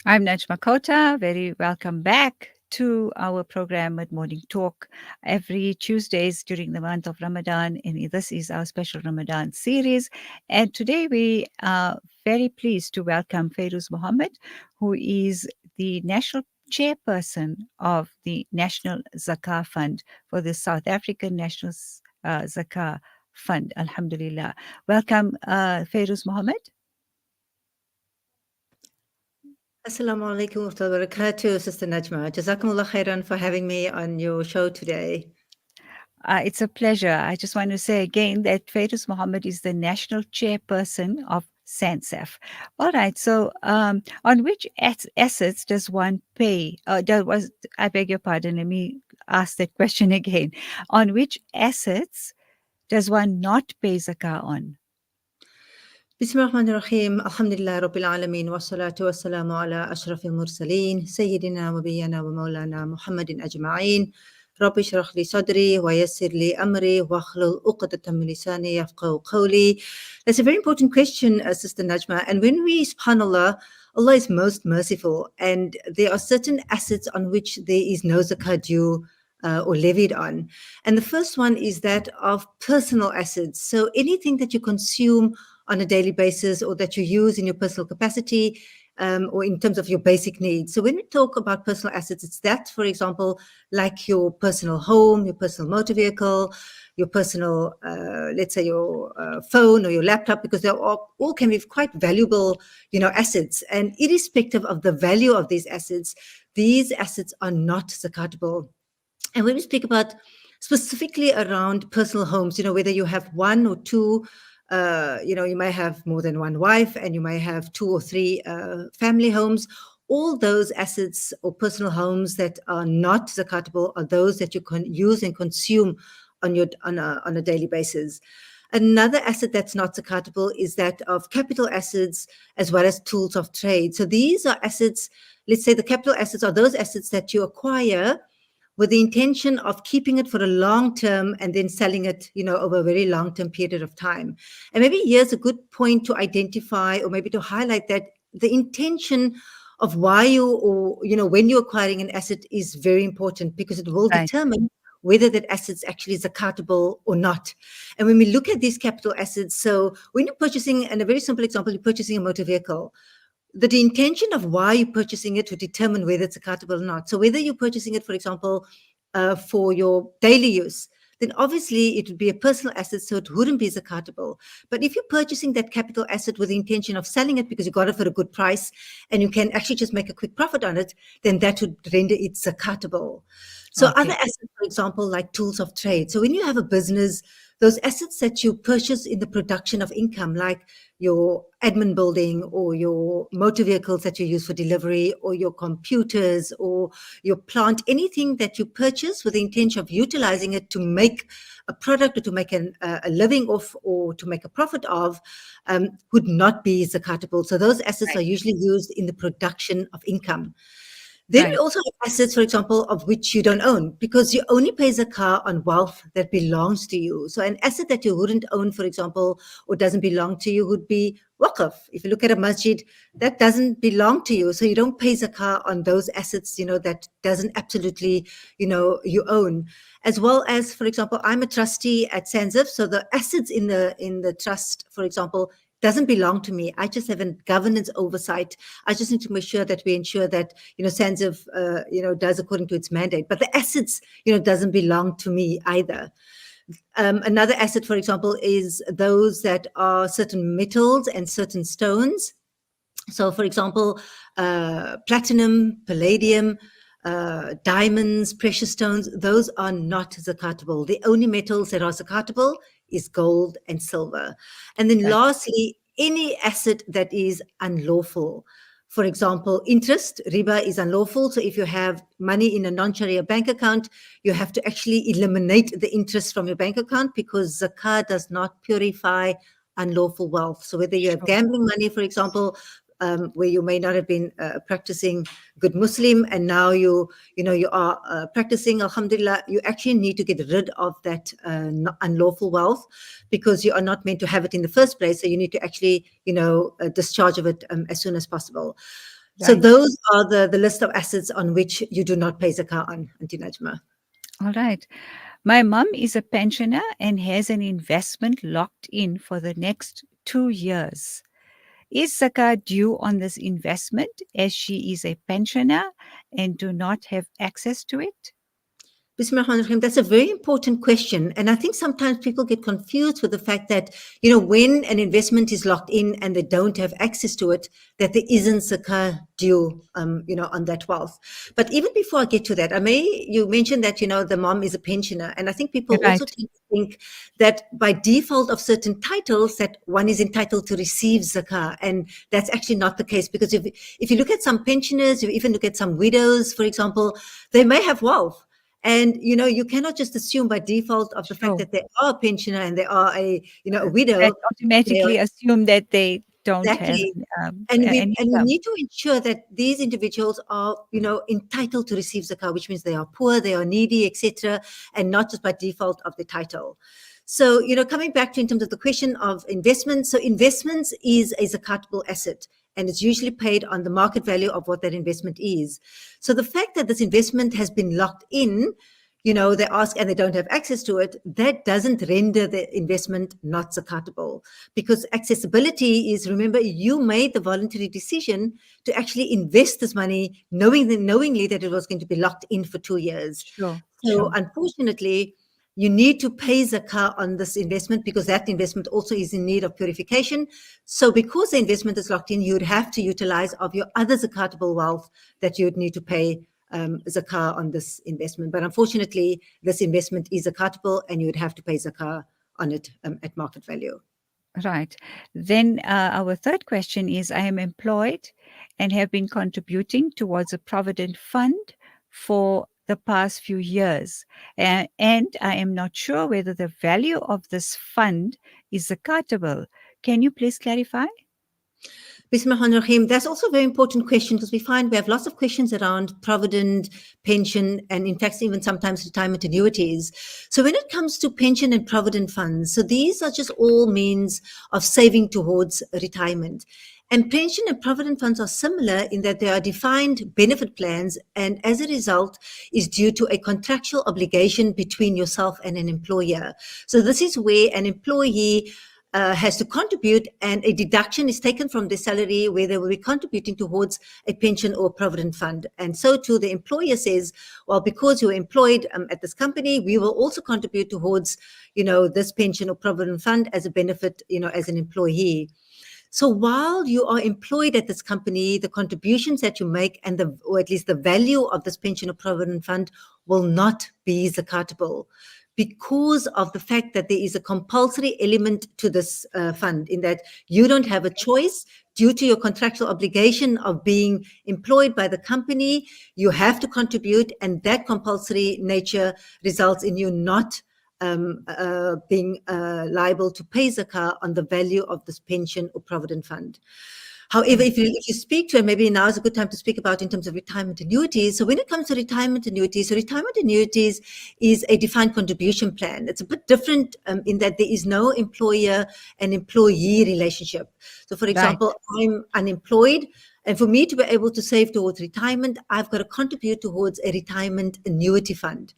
I'm Najma Khota. Very welcome back to our program at Morning Talk every Tuesdays during the month of Ramadan. And this is our special Ramadan series. And today we are very pleased to welcome Fayruz Mohamed, who is the national chairperson of the National Zakah Fund for the South African National Zakah Fund. Alhamdulillah. Welcome, Fayruz Mohamed. Assalamu alaikum wa rahmatullahi wa barakatuh, Sister Najma. Jazakumullah khairan for having me on your show today. It's a pleasure. I just want to say again that Fayruz Mohamed is the national chairperson of SANZAF. All right. So, on which assets does one pay? I beg your pardon. Let me ask that question again. On which assets does one not pay zakah on? Bismillahirrahmanirrahim. Alhamdulillah Rabbil Alameen. Wa salatu wa salamu ala ashrafil mursaleen. Sayyidina wa biyana wa maulana Muhammadin ajma'een. Rabbi shrah li sadri wa yassir li amri wa akhlul uqdatan min lisani yafqahu qawli. That's a very important question, Sister Najma. And when we, subhanAllah, Allah is most merciful, and there are certain assets on which there is no zakah due or levied on. And the first one is that of personal assets. So anything that you consume on a daily basis or that you use in your personal capacity or in terms of your basic needs. So when we talk about personal assets, it's that, for example, like your personal home, your personal motor vehicle, your personal, let's say your phone or your laptop, because they all can be quite valuable, assets. And irrespective of the value of these assets are not zakatable. And when we speak about specifically around personal homes, whether you have one or two, you might have more than one wife and you might have two or three family homes. All those assets or personal homes that are not zakatable are those that you can use and consume on a daily basis. Another asset that's not zakatable is that of capital assets as well as tools of trade. So these are assets, let's say the capital assets are those assets that you acquire with the intention of keeping it for a long term and then selling it, over a very long term period of time. And maybe here's a good point to identify or maybe to highlight that the intention of why when you're acquiring an asset is very important, because it will determine whether that asset's actually zakatable or not. And when we look at these capital assets, so when you're purchasing, and a very simple example, you're purchasing a motor vehicle, the intention of why you're purchasing it to determine whether it's zakatable or not. So whether you're purchasing it, for example, for your daily use, then obviously it would be a personal asset, so it wouldn't be zakatable. But if you're purchasing that capital asset with the intention of selling it because you got it for a good price and you can actually just make a quick profit on it, then that would render it zakatable. So other assets, for example, like tools of trade. So when you have a business, those assets that you purchase in the production of income, like your admin building or your motor vehicles that you use for delivery or your computers or your plant, anything that you purchase with the intention of utilizing it to make a product or to make a living off or to make a profit of, would not be zakatable. So those assets are usually used in the production of income. Then we also have assets, for example, of which you don't own, because you only pay zakah on wealth that belongs to you. So an asset that you wouldn't own, for example, or doesn't belong to you would be waqf. If you look at a masjid, that doesn't belong to you. So you don't pay zakah on those assets, that doesn't absolutely, you own. As well as, for example, I'm a trustee at SANZAF. So the assets in the trust, for example, doesn't belong to me. I just have a governance oversight. I just need to make sure that we ensure that, SANZAF, does according to its mandate. But the assets, doesn't belong to me either. Another asset, for example, is those that are certain metals and certain stones. So, for example, platinum, palladium, diamonds, precious stones, those are not zakatable. The only metals that are zakatable is gold and silver. And then lastly, any asset that is unlawful. For example, interest, riba, is unlawful. So if you have money in a non-Sharia bank account, you have to actually eliminate the interest from your bank account, because zakah does not purify unlawful wealth. So whether you have gambling money, for example, where you may not have been practicing good Muslim, and now you are practicing, alhamdulillah, you actually need to get rid of that unlawful wealth, because you are not meant to have it in the first place. So you need to actually, discharge of it as soon as possible. So Right. those are the list of assets on which you do not pay zakah on, Auntie Najma. All right. My mum is a pensioner and has an investment locked in for the next 2 years. Is zakah due on this investment as she is a pensioner and do not have access to it? Bismillahirrahmanirrahim. That's a very important question. And I think sometimes people get confused with the fact that, when an investment is locked in and they don't have access to it, that there isn't zakah due, on that wealth. But even before I get to that, you mentioned that, the mom is a pensioner. And I think people also Right. tend to think that by default of certain titles that one is entitled to receive zakah. And that's actually not the case, because if you look at some pensioners, you even look at some widows, for example, they may have wealth. And you cannot just assume by default of the fact Sure. that they are a pensioner and they are a That widow. They are automatically assume that they don't have exactly, and an we income. need to ensure that these individuals are entitled to receive zakah, which means they are poor, they are needy, etc., and not just by default of the title. So coming back to in terms of the question of investments, so investments is a zakatable asset, and it's usually paid on the market value of what that investment is. So the fact that this investment has been locked in, they ask and they don't have access to it, that doesn't render the investment not zakatable, because accessibility is, remember, you made the voluntary decision to actually invest this money knowingly that it was going to be locked in for 2 years. Sure, So sure. unfortunately, you need to pay zakah on this investment, because that investment also is in need of purification. So because the investment is locked in, you would have to utilize of your other zakatable wealth that you would need to pay zakah on this investment. But unfortunately, this investment is zakatable and you would have to pay zakah on it at market value. Right. Then our third question is, I am employed and have been contributing towards a provident fund for the past few years. And I am not sure whether the value of this fund is zakatable. Can you please clarify? Bismillahirrahmanirrahim. That's also a very important question, because we find we have lots of questions around provident, pension, and in fact, even sometimes retirement annuities. So when it comes to pension and provident funds, so these are just all means of saving towards retirement. And pension and provident funds are similar in that they are defined benefit plans, and as a result is due to a contractual obligation between yourself and an employer. So this is where an employee has to contribute, and a deduction is taken from their salary where they will be contributing towards a pension or provident fund. And so too, the employer says, well, because you're employed at this company, we will also contribute towards, this pension or provident fund as a benefit, as an employee. So while you are employed at this company, the contributions that you make or at least the value of this pension or provident fund will not be zakatable, because of the fact that there is a compulsory element to this fund, in that you don't have a choice due to your contractual obligation of being employed by the company. You have to contribute, and that compulsory nature results in you not being liable to pay zakah on the value of this pension or provident fund. However, Mm. if you speak to, and maybe now is a good time to speak about in terms of retirement annuities. So when it comes to retirement annuities, so retirement annuities is a defined contribution plan. It's a bit different in that there is no employer and employee relationship. So for Right, example, I'm unemployed, and for me to be able to save towards retirement, I've got to contribute towards a retirement annuity fund.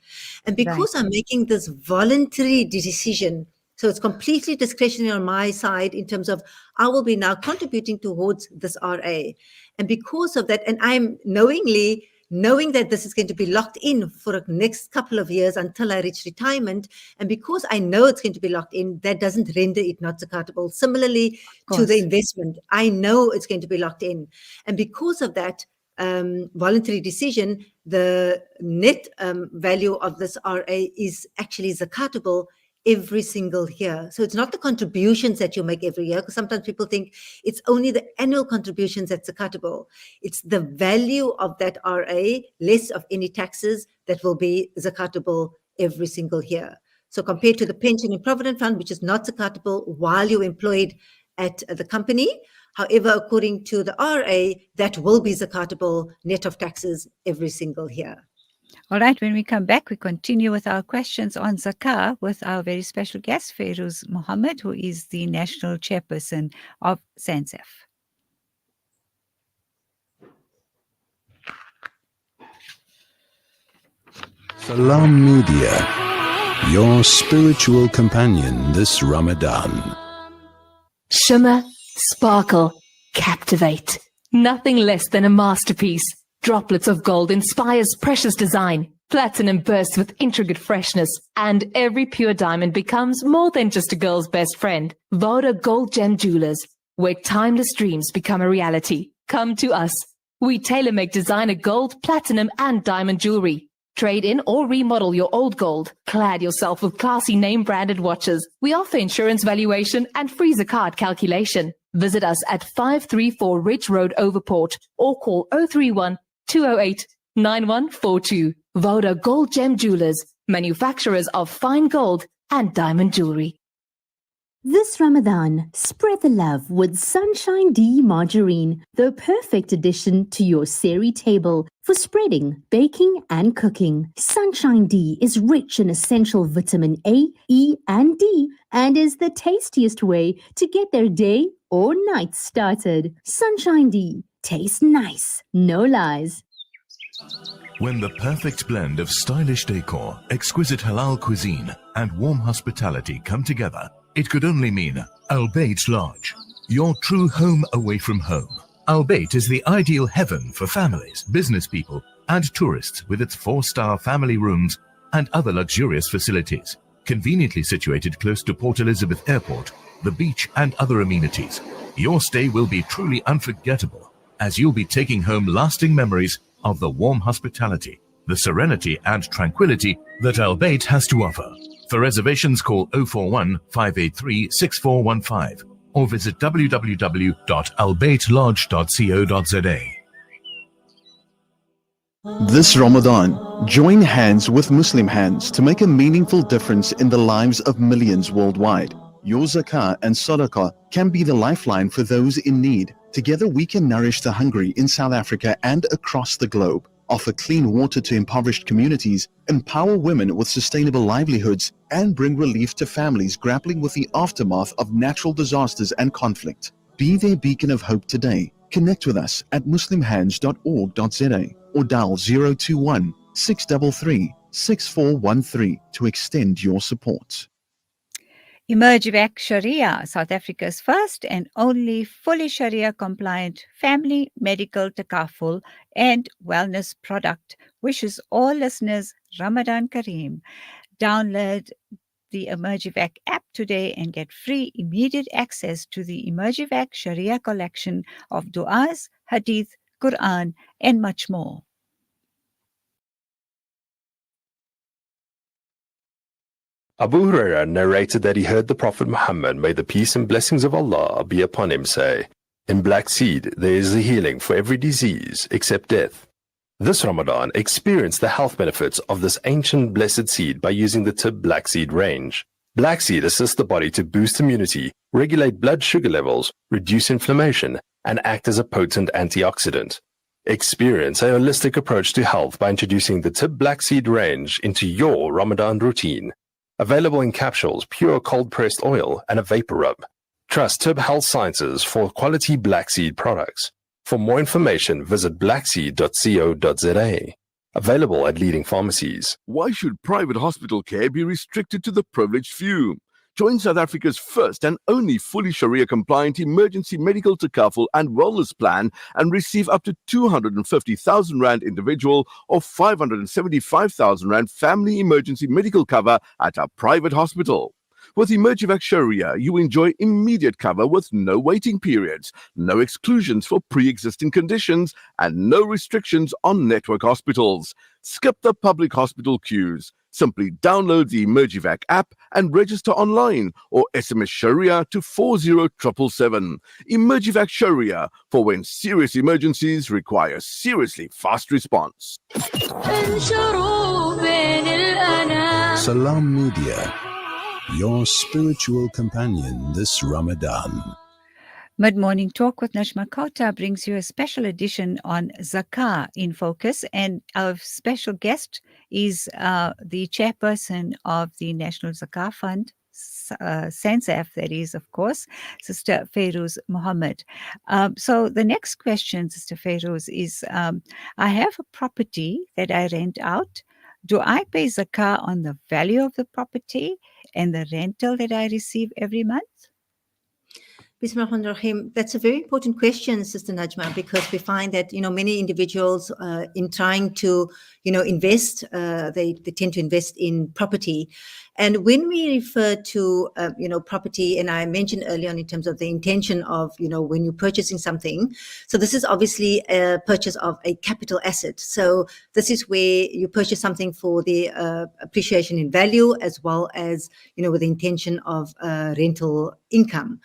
And right, because I'm making this voluntary decision, so it's completely discretionary on my side in terms of I will be now contributing towards this RA. And because of that, and I'm knowing that this is going to be locked in for the next couple of years until I reach retirement, and because I know it's going to be locked in, that doesn't render it not zakatable. Similarly of to the course. investment, I know it's going to be locked in. And because of that, voluntary decision, the net value of this RA is actually zakatable every single year. So it's not the contributions that you make every year, because sometimes people think it's only the annual contributions that's zakatable. It's the value of that RA, less of any taxes, that will be zakatable every single year. So compared to the pension and provident fund, which is not zakatable while you're employed at the company. However, according to the RA, that will be zakatable net of taxes every single year. All right, when we come back, we continue with our questions on zakah with our very special guest, Fayruz Mohamed, who is the national chairperson of SANZAF. Salam Media, your spiritual companion this Ramadan. Shimmer, sparkle, captivate. Nothing less than a masterpiece. Droplets of gold inspires precious design. Platinum bursts with intricate freshness. And every pure diamond becomes more than just a girl's best friend. Voda Gold Gem Jewelers, where timeless dreams become a reality. Come to us. We tailor-make designer gold, platinum, and diamond jewelry. Trade in or remodel your old gold. Clad yourself with classy name-branded watches. We offer insurance valuation and free zakat calculation. Visit us at 534 Ridge Road, Overport, or call 031 208 9142. Voda Gold Gem Jewelers, manufacturers of fine gold and diamond jewelry. This Ramadan, spread the love with Sunshine D margarine, the perfect addition to your sehri table for spreading, baking and cooking. Sunshine D is rich in essential vitamin A, E and D and is the tastiest way to get their day or night started. Sunshine D, tastes nice, no lies. When the perfect blend of stylish decor, exquisite halal cuisine and warm hospitality come together, it could only mean Al Bayt Lodge, your true home away from home. Al Bayt is the ideal heaven for families, business people, and tourists with its 4-star family rooms and other luxurious facilities. Conveniently situated close to Port Elizabeth Airport, the beach, and other amenities, your stay will be truly unforgettable as you'll be taking home lasting memories of the warm hospitality, the serenity and tranquility that Al Bayt has to offer. For reservations, call 041 583 6415 or visit www.albaytlodge.co.za. This Ramadan, join hands with Muslim hands to make a meaningful difference in the lives of millions worldwide. Your zakah and sadaqah can be the lifeline for those in need. Together we can nourish the hungry in South Africa and across the globe, offer clean water to impoverished communities, empower women with sustainable livelihoods, and bring relief to families grappling with the aftermath of natural disasters and conflict. Be their beacon of hope today. Connect with us at muslimhands.org.za or dial 021 633 6413 to extend your support. Emergivac Sharia, South Africa's first and only fully Sharia compliant family medical takaful and wellness product, wishes all listeners Ramadan Kareem. Download the Emergivac app today and get free immediate access to the Emergivac Sharia collection of du'as, hadith, Quran, and much more. Abu Huraira narrated that he heard the Prophet Muhammad, may the peace and blessings of Allah be upon him, say, "In black seed there is a healing for every disease except death." This Ramadan, experience the health benefits of this ancient blessed seed by using the Tib Black Seed range. Black seed assists the body to boost immunity, regulate blood sugar levels, reduce inflammation, and act as a potent antioxidant. Experience a holistic approach to health by introducing the Tib Black Seed range into your Ramadan routine. Available in capsules, pure cold-pressed oil, and a vapor rub. Trust Tib Health Sciences for quality black seed products. For more information, visit blackseed.co.za. Available at leading pharmacies. Why should private hospital care be restricted to the privileged few? Join South Africa's first and only fully Sharia-compliant emergency medical takaful and wellness plan and receive up to 250,000 Rand individual or 575,000 Rand family emergency medical cover at a private hospital. With Emergivac Sharia, you enjoy immediate cover with no waiting periods, no exclusions for pre-existing conditions, and no restrictions on network hospitals. Skip the public hospital queues. Simply download the Emergivac app and register online or SMS Sharia to 40777. Emergivac Sharia, for when serious emergencies require seriously fast response. Salam Media, your spiritual companion this Ramadan. Mid-Morning Talk with Najma Khota brings you a special edition on Zakah in focus, and our special guest is the chairperson of the National Zakah Fund, SANZAF, that is, of course, Sister Fayruz Mohamed. So the next question, Sister Fayruz, is I have a property that I rent out Do I pay zakah on the value of the property and the rental that I receive every month? Bismillahirrahmanirrahim. That's a very important question, Sister Najma, because we find that, many individuals in trying to, invest, they tend to invest in property. And when we refer to, property, and I mentioned earlier on in terms of the intention of, when you're purchasing something. So this is obviously a purchase of a capital asset. So this is where you purchase something for the appreciation in value, as well as, with the intention of rental income.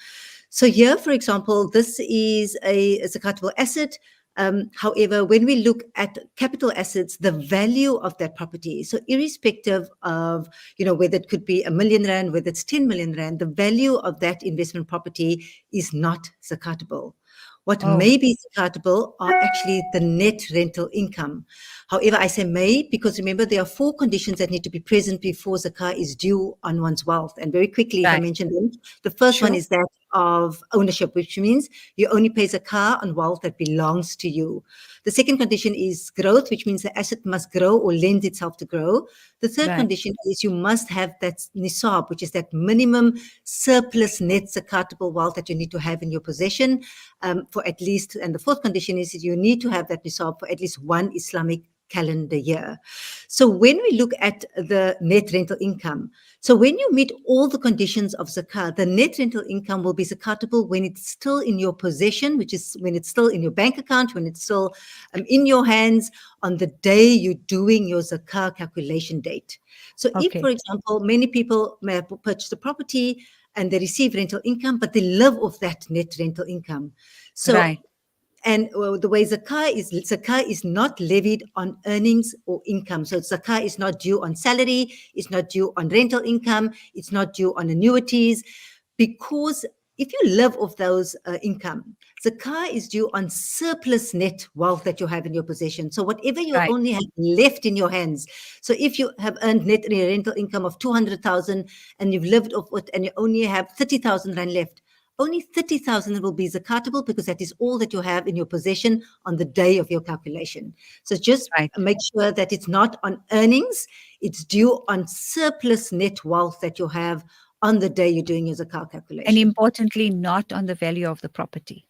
So here, for example, this is a zakatable asset. However, when we look at capital assets, the value of that property, so irrespective of, whether it could be R1 million, whether it's 10 million rand, the value of that investment property is not zakatable. What may be zakatable are actually the net rental income. However, I say may because remember there are 4 conditions that need to be present before zakah is due on one's wealth. And very quickly, if I mention them, the first one is that of ownership, which means you only pay zakah on wealth that belongs to you. The second condition is growth, which means the asset must grow or lend itself to grow. The third condition is you must have that nisab, which is that minimum surplus net zakatable wealth that you need to have in your possession for at least, and the fourth condition is that you need to have that nisab for at least 1 Islamic calendar year. So when we look at the net rental income, so when you meet all the conditions of zakah, the net rental income will be zakatable when it's still in your possession, which is when it's still in your bank account, when it's still in your hands on the day you're doing your zakah calculation date. So if, for example, many people may have purchased a property and they receive rental income, but they live off that net rental income. So and the way zakah is not levied on earnings or income. So zakah is not due on salary, it's not due on rental income, it's not due on annuities, because if you live off those income, zakah is due on surplus net wealth that you have in your possession. So whatever you only have left in your hands. So if you have earned net rental income of 200,000 and you've lived off it and you only have 30,000 rand left, only 30,000 will be zakatable because that is all that you have in your possession on the day of your calculation. So just make sure that it's not on earnings, it's due on surplus net wealth that you have on the day you're doing your zakah calculation. And importantly, not on the value of the property.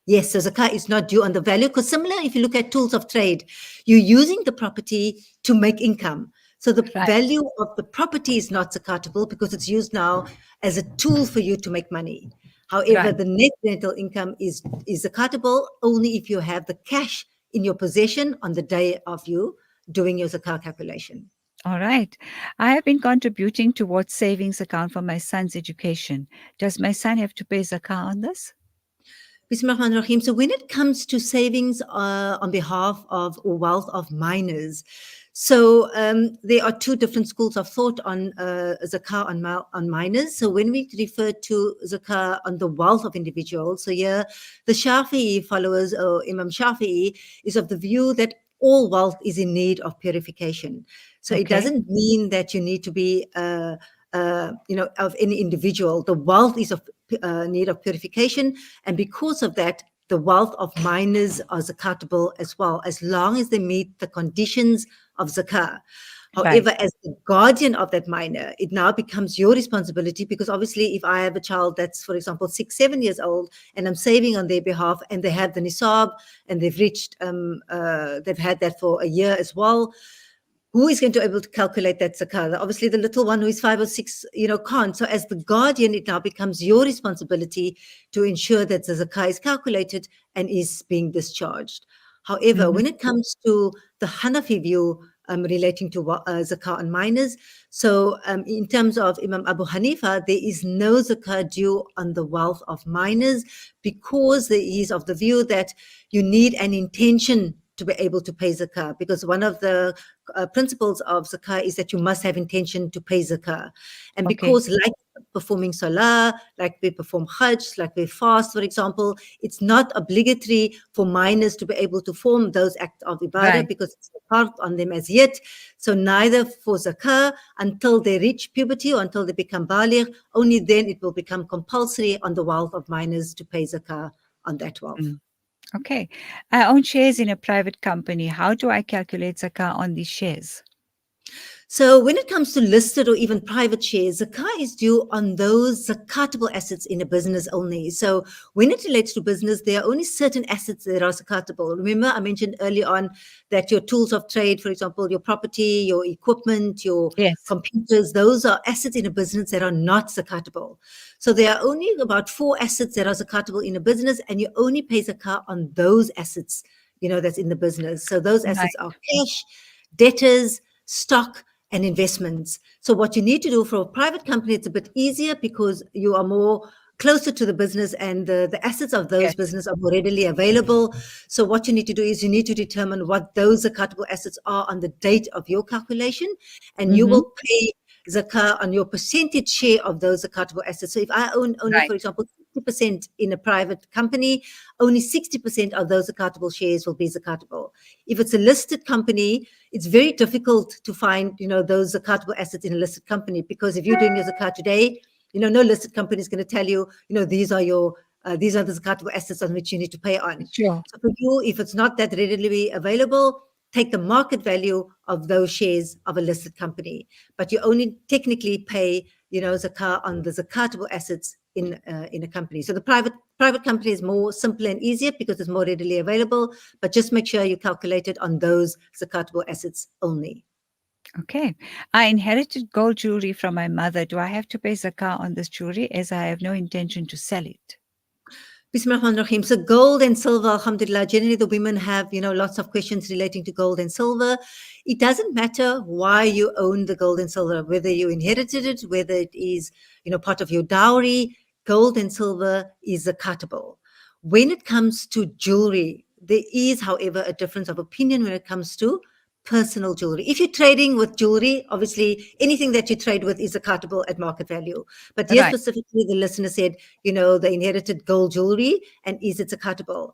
Yes, so zakah is not due on the value because similar, if you look at tools of trade, you're using the property to make income. So the value of the property is not zakatable because it's used now as a tool for you to make money. However, the net rental income is zakatable only if you have the cash in your possession on the day of you doing your zakah calculation. All right. I have been contributing towards savings account for my son's education. Does my son have to pay zakah on this? Bismillahirrahmanirrahim. So when it comes to savings on behalf of or wealth of minors, so there are 2 different schools of thought on zakah on minors. So when we refer to zakah on the wealth of individuals, so here the Shafi'i followers or Imam Shafi'i is of the view that all wealth is in need of purification. So it doesn't mean that you need to be of any individual. The wealth is of need of purification, and because of that, the wealth of minors are zakatable as well, as long as they meet the conditions of zakah. However, as the guardian of that minor, it now becomes your responsibility because obviously if I have a child that's, for example, 6, 7 years old and I'm saving on their behalf and they have the nisab and they've reached, they've had that for a year as well, who is going to be able to calculate that zakah? Obviously, the little one who is 5 or 6, can't. So as the guardian, it now becomes your responsibility to ensure that the zakah is calculated and is being discharged. However, when it comes to the Hanafi view relating to zakah on minors, so in terms of Imam Abu Hanifa, there is no zakah due on the wealth of minors because he is of the view that you need an intention to be able to pay zakah, because one of the principles of zakah is that you must have intention to pay zakah. And because like performing salah, like we perform hajj, like we fast, for example, it's not obligatory for minors to be able to form those acts of ibadah because it's part on them as yet. So neither for zakah until they reach puberty or until they become baligh, only then it will become compulsory on the wealth of minors to pay zakah on that wealth. Okay. I own shares in a private company. How do I calculate zakah on these shares? So when it comes to listed or even private shares, zakah is due on those zakatable assets in a business only. So when it relates to business, there are only certain assets that are zakatable. Remember, I mentioned early on that your tools of trade, for example, your property, your equipment, your Yes. computers, those are assets in a business that are not zakatable. So there are only about 4 assets that are zakatable in a business, and you only pay zakah on those assets, that's in the business. So those assets are cash, debtors, stock, and investments. So what you need to do for a private company, it's a bit easier because you are more closer to the business, and the assets of those Yes. business are more readily available. So what you need to do is you need to determine what those zakatable assets are on the date of your calculation, and you will pay zakah on your percentage share of those zakatable assets. So if I own only, for example, 60% in a private company, only 60% of those zakatable shares will be zakatable. If it's a listed company, it's very difficult to find, those zakatable assets in a listed company, because if you're doing your zakat today, no listed company is going to tell you, these are the zakatable assets on which you need to pay on. Sure. So for you, if it's not that readily available, take the market value of those shares of a listed company, but you only technically pay, zakah on the zakatable assets in a company. So the private company is more simple and easier because it's more readily available, but just make sure you calculate it on those zakatable assets only. Okay. I inherited gold jewelry from my mother. Do I have to pay zakah on this jewelry, as I have no intention to sell it? Bismillahirrahmanirrahim. So gold and silver, alhamdulillah, generally the women have, lots of questions relating to gold and silver. It doesn't matter why you own the gold and silver, whether you inherited it, whether it is, part of your dowry, gold and silver is zakatable. When it comes to jewelry, there is, however, a difference of opinion when it comes to personal jewelry. If you're trading with jewelry, obviously anything that you trade with is zakatable at market value. But here specifically, the listener said, they inherited gold jewelry, and is it zakatable?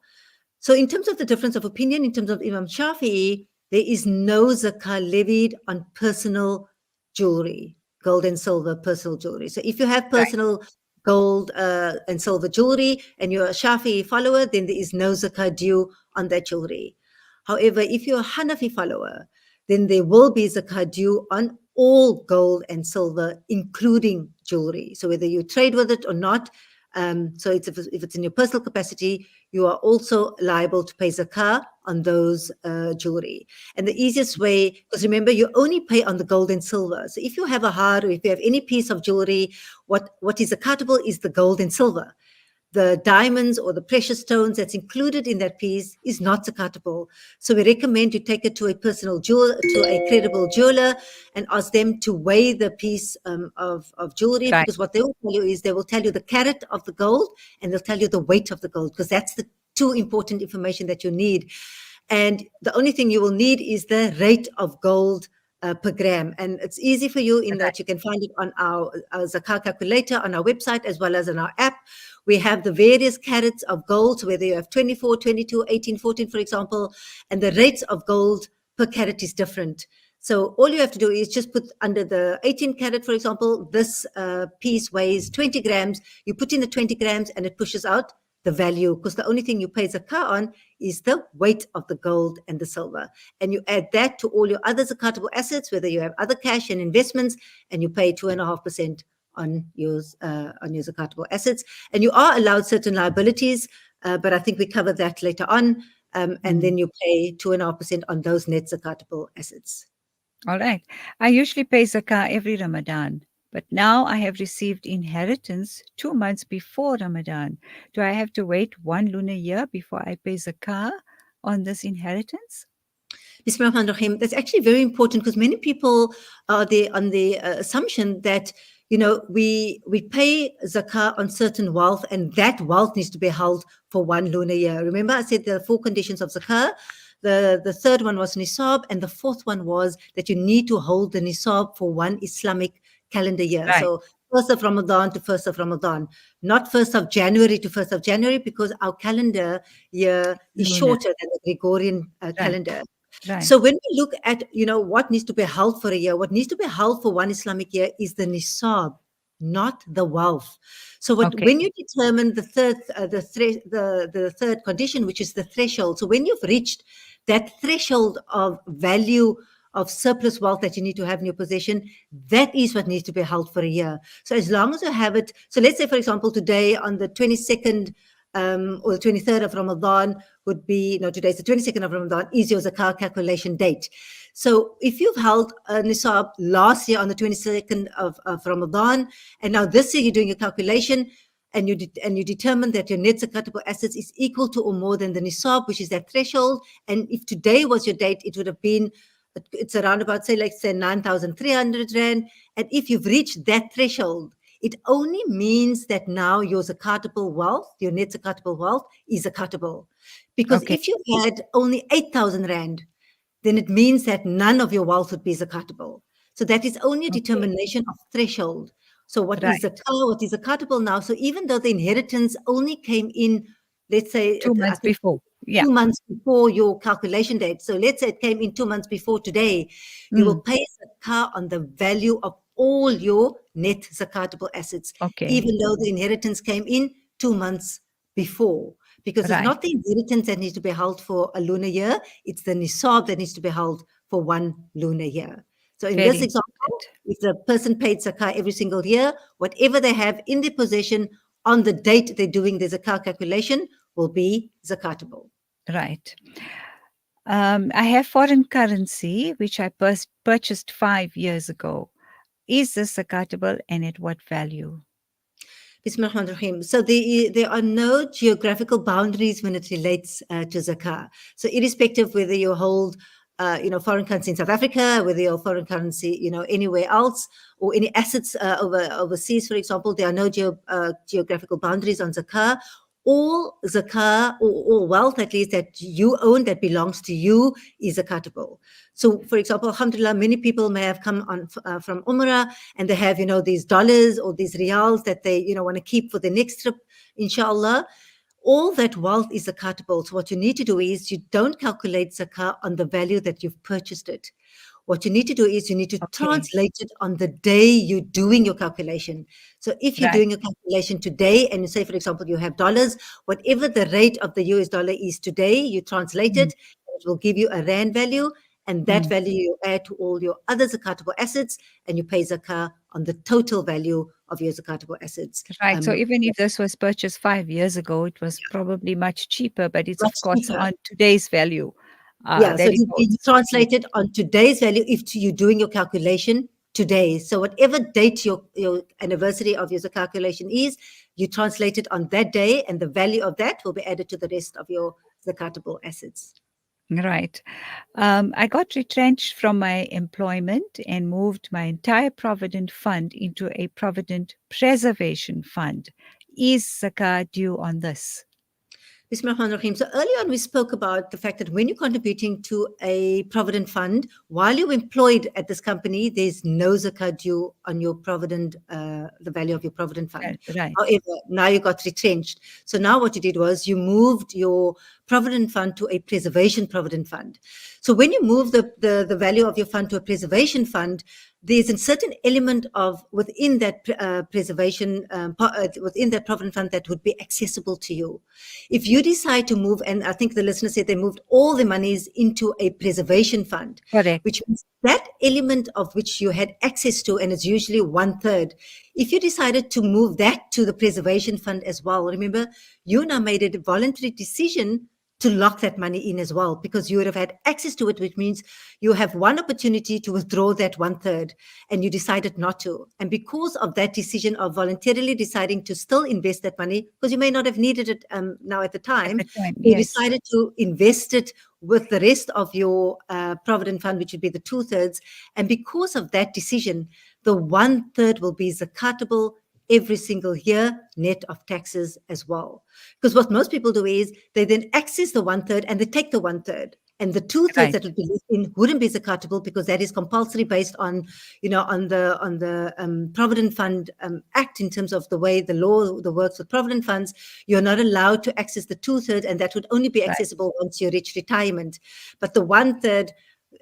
So in terms of the difference of opinion, in terms of Imam Shafi'i, there is no zakah levied on personal jewelry, gold and silver personal jewelry. So if you have personal gold and silver jewelry and you're a Shafi'i follower, then there is no zakah due on that jewelry. However, if you're a Hanafi follower, then there will be zakah due on all gold and silver, including jewelry. So whether you trade with it or not, so if it's in your personal capacity, you are also liable to pay zakah on those jewelry. And the easiest way, because remember, you only pay on the gold and silver. So if you have a har, or if you have any piece of jewelry, what is zakatable is the gold and silver. The diamonds or the precious stones that's included in that piece is not zakatable. So we recommend you take it to a credible jeweler and ask them to weigh the piece of jewelry, because what they will tell you is they will tell you the carat of the gold, and they'll tell you the weight of the gold, because that's the 2 important information that you need. And the only thing you will need is the rate of gold per gram. And it's easy for you in that you can find it on our zakah calculator on our website, as well as on our app. We have the various carats of gold, so whether you have 24, 22, 18, 14, for example, and the rates of gold per carat is different. So all you have to do is just put under the 18 carat, for example, this piece weighs 20 grams. You put in the 20 grams and it pushes out the value, because the only thing you pay zakah on is the weight of the gold and the silver. And you add that to all your other zakatable assets, whether you have other cash and investments, and you pay 2.5% on your zakatable assets. And you are allowed certain liabilities, but I think we cover that later on. And then you pay 2.5% on those net zakatable assets. All right. I usually pay zakah every Ramadan, but now I have received inheritance 2 months before Ramadan. Do I have to wait 1 lunar year before I pay zakah on this inheritance? Bismillahirrahmanirrahim. That's actually very important, because many people are there on the assumption that, we pay zakah on certain wealth, and that wealth needs to be held for 1 lunar year. Remember, I said there are 4 conditions of zakah. The third one was nisab, and the fourth one was that you need to hold the nisab for 1 Islamic calendar year. So 1st of Ramadan to 1st of Ramadan, not 1st of January to 1st of January, because our calendar year is shorter than the Gregorian calendar. So when we look at, what needs to be held for a year, what needs to be held for 1 Islamic year is the nisab, not the wealth. So when you determine the third condition, which is the threshold, so when you've reached that threshold of value of surplus wealth that you need to have in your possession, that is what needs to be held for a year. So as long as you have it, so let's say, for example, today on the 22nd or the 23rd of Ramadan would be, no, today's the 22nd of Ramadan, is your zakah calculation date. So if you've held a nisab last year on the 22nd of Ramadan, and now this year you're doing a calculation, and you determine that your net zakatable assets is equal to or more than the nisab, which is that threshold. And if today was your date, it would have been, it's around about, say 9,300 Rand. And if you've reached that threshold, it only means that now your zakatable wealth, your net zakatable wealth, is zakatable. Because if you had only 8,000 Rand, then it means that none of your wealth would be zakatable. So that is only a determination of threshold. So what is zakah, what is zakatable now? So even though the inheritance only came in, let's say 2 months before. 2 months before your calculation date. So let's say it came in 2 months before today, you will pay zakah on the value of all your net zakatable assets, even though the inheritance came in 2 months before. Because it's not the inheritance that needs to be held for a lunar year, it's the nisab that needs to be held for 1 lunar year. So in this example, if the person paid zakah every single year, whatever they have in their possession on the date they're doing the zakah calculation will be zakatable. Right. I have foreign currency, which I purchased 5 years ago. Is this zakatable, and at what value? Bismillahirrahmanirrahim. So there are no geographical boundaries when it relates to zakah. So irrespective whether you hold foreign currency in South Africa, whether you're foreign currency, anywhere else, or any assets overseas, for example, there are no geographical boundaries on zakah. All zakah or wealth, at least, that you own that belongs to you is zakatable. So, for example, alhamdulillah, many people may have come on from Umrah and they have, these dollars or these riyals that they, want to keep for the next trip, inshallah. All that wealth is zakatable. So what you need to do is you don't calculate zakah on the value that you've purchased it. What you need to do is you need to translate it on the day you're doing your calculation. So if you're doing a calculation today and you say, for example, you have dollars, whatever the rate of the US dollar is today, you translate it, it will give you a Rand value, and that value you add to all your other zakatable assets, and you pay zakah on the total value of your zakatable assets. Right. So even if this was purchased 5 years ago, it was probably much cheaper, but it's of course on today's value. So it's translated on today's value if you're doing your calculation today. So whatever date your anniversary of your calculation is, you translate it on that day, and the value of that will be added to the rest of your zakatable assets. Right. I got retrenched from my employment and moved my entire provident fund into a provident preservation fund. Is zakah due on this? Bismillahirrahmanirrahim. So earlier on, we spoke about the fact that when you're contributing to a provident fund, while you're employed at this company, there's no zakah due on your provident, the value of your provident fund. Right. However, now you got retrenched. So now what you did was you moved your provident fund to a preservation provident fund. So when you move the value of your fund to a preservation fund, there's a certain element of within that preservation, within that provident fund that would be accessible to you. If you decide to move, and I think the listener said they moved all the monies into a preservation fund, correct, which means that element of which you had access to, and it's usually 1/3. If you decided to move that to the preservation fund as well, remember, you now made a voluntary decision to lock that money in as well, because you would have had access to it, which means you have one opportunity to withdraw that 1/3, and you decided not to. And because of that decision of voluntarily deciding to still invest that money, because you may not have needed it now at the time, you decided to invest it with the rest of your provident fund, which would be the 2/3. And because of that decision, the 1/3 will be zakatable every single year, net of taxes as well. Because what most people do is they then access the 1/3 and they take the 1/3, and the 2/3 that would be left in wouldn't be zakatable, because that is compulsory based on, on the Provident Fund Act, in terms of the way the law works with provident funds. You're not allowed to access the 2/3, and that would only be accessible once you reach retirement. But the 1/3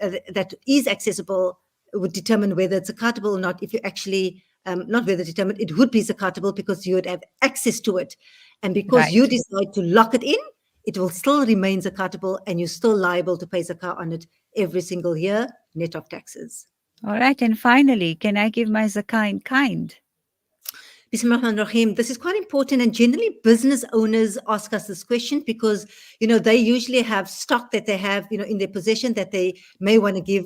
that is accessible would determine whether it's zakatable or not. If you actually not whether determined, it would be zakatable because you would have access to it. And because you decide to lock it in, it will still remain zakatable and you're still liable to pay zakah on it every single year, net of taxes. All right. And finally, can I give my zakah in kind? Bismillahirrahmanirrahim. This is quite important, and generally business owners ask us this question because, they usually have stock that they have, in their possession that they may want to give,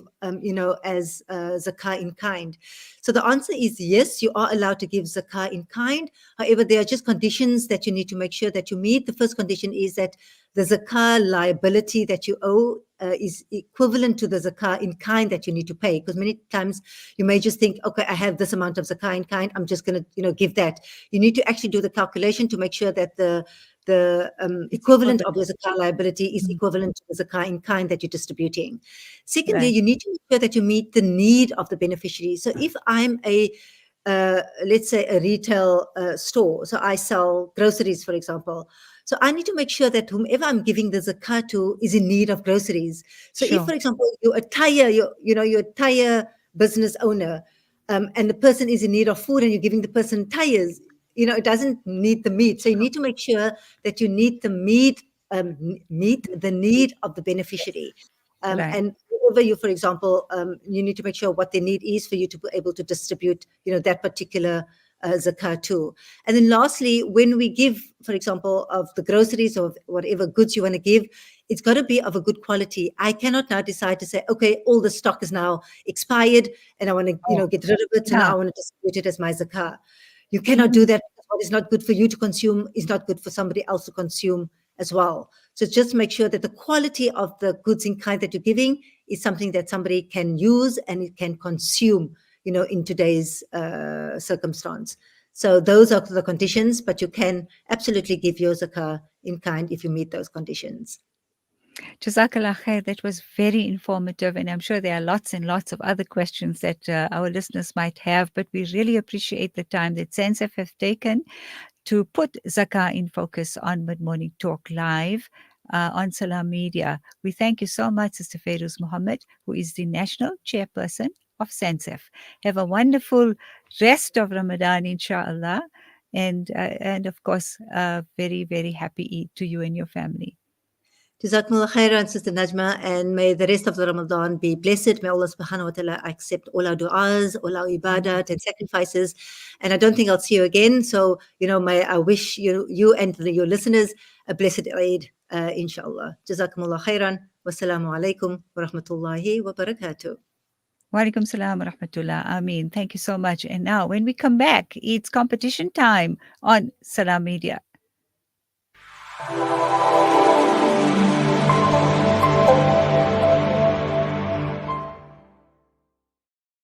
as zakah in kind. So the answer is yes, you are allowed to give zakah in kind. However, there are just conditions that you need to make sure that you meet. The first condition is that the zakah liability that you owe is equivalent to the zakah in kind that you need to pay. Because many times you may just think, okay, I have this amount of zakah in kind, I'm just going to, give that. You need to actually do the calculation to make sure that the equivalent of your zakah liability is equivalent to the zakah in kind that you're distributing. Secondly, Right. you need to make sure that you meet the need of the beneficiary. So if I'm let's say a retail store, so I sell groceries, for example. So I need to make sure that whomever I'm giving the zakah to is in need of groceries. So Sure. if, for example, you're a tire business owner, and the person is in need of food and you're giving the person tires, it doesn't need the meat. So you need to make sure that you need the meat, meet the need of the beneficiary. Right. And wherever you, for example, you need to make sure what their need is for you to be able to distribute, that particular zakah too. And then lastly, when we give, for example, of the groceries or whatever goods you want to give, it's got to be of a good quality. I cannot now decide to say, okay, all the stock is now expired and I want to, get rid of it, and now I want to distribute it as my zakah. You cannot do that, because what is not good for you to consume is not good for somebody else to consume as well. So just make sure that the quality of the goods in kind that you're giving is something that somebody can use and it can consume, in today's circumstance. So those are the conditions, but you can absolutely give your zakah in kind if you meet those conditions. Jazakallah khair. That was very informative, and I'm sure there are lots and lots of other questions that our listeners might have, but we really appreciate the time that SANZAF have taken to put zakah in focus on Mid Morning Talk Live on Salam Media. We thank you so much, Sister Fayruz Mohamed, who is the National Chairperson of SANZAF. Have a wonderful rest of Ramadan, inshallah, and of course, very, very happy Eid to you and your family. Jazakumullah khairan, Sister Najma, and may the rest of the Ramadan be blessed. May Allah subhanahu wa ta'ala accept all our du'as, all our ibadat and sacrifices. And I don't think I'll see you again. So, may I wish you and your listeners a blessed Eid, inshallah. Jazakumullah khairan. Wassalamu alaikum wa rahmatullahi wa barakatuh. Wa alaikum salam wa rahmatullah. Ameen. Thank you so much. And now, when we come back, it's competition time on Salam Media.